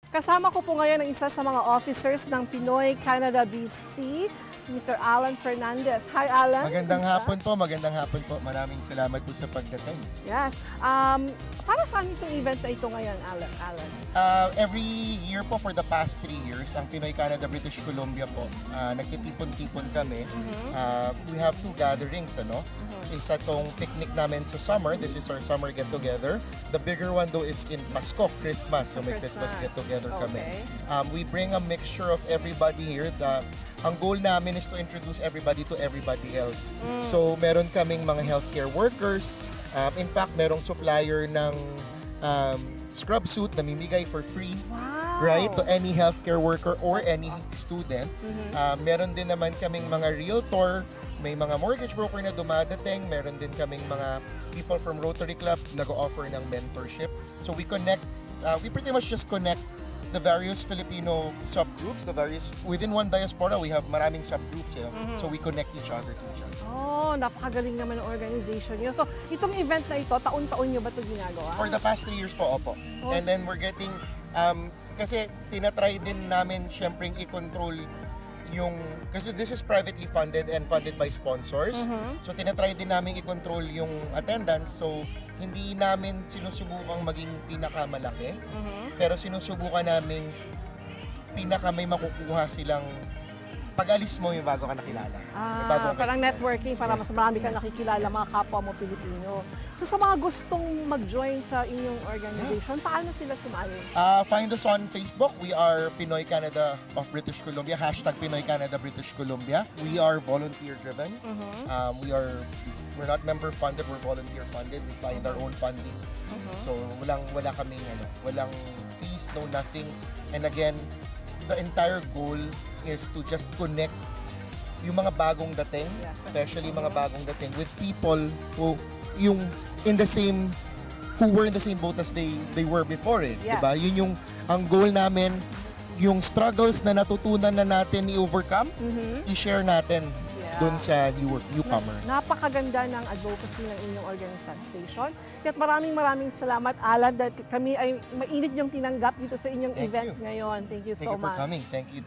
Kasama ko po ngayon ang isa sa mga officers ng Pinoy Canada BC, si Mr. Alan Fernandez. Hi, Alan. Magandang hapon po, magandang hapon po. Maraming salamat po sa pagdating. Yes. Para saan itong event na ito ngayon, Alan? Every year po for the past 3 years, ang Pinoy Canada British Columbia po, nagtitipon-tipon kami. We have 2 gatherings, ano? Isa tong picnic namin sa summer. This is our summer get-together. The bigger one though is in Pasko, Christmas. So may Christmas get-together kami. We bring a mixture of everybody here. Ang goal namin is to introduce everybody to everybody else. So meron kaming mga healthcare workers. In fact, merong supplier ng scrub suit na mimigay for free. Right? To any healthcare worker or any student. Meron din naman kaming mga realtor, may mga mortgage broker na dumadating, meron din kaming mga people from Rotary Club nag-offer ng mentorship. So we pretty much just connect the various Filipino subgroups, within one diaspora, we have maraming subgroups. So we connect each other to each other. Oh, napakagaling naman ng organization nyo. So, itong event na ito, taon-taon nyo ba ito ginagawa? For the past 3 years po, opo. And then we're getting, kasi tinatry din namin syempre i-control kasi this is privately funded and funded by sponsors. So tinatry din namin i-control yung attendance. So hindi namin sinusubukang maging pinakamalaki. Pero sinusubukan namin may makukuha silang pag-alis mo yung bago ka nakilala. Parang networking para mas marami kang nakikilala mga kapwa mo Pilipino. So sa mga gustong mag-join sa inyong organization, paano sila sumali? Find us on Facebook. We are Pinoy Canada of British Columbia. #Pinoy Canada British Columbia. We are volunteer driven. We're not member funded, we're volunteer funded. We find our own funding. So wala kaming walang fees, no nothing. And again, the entire goal is to just connect yung mga bagong dating, especially mga bagong dating with people who were in the same boat as they were before, diba? Yun yung ang goal namin, yung struggles na natutunan na natin i-overcome, i-share natin dun sa newcomers. Napakaganda ng advocacy ng inyong organization. At maraming salamat, Alan, dahil kami ay mainit yung tinanggap dito sa inyong event ngayon. Thank you so much. Thank you for coming. Thank you.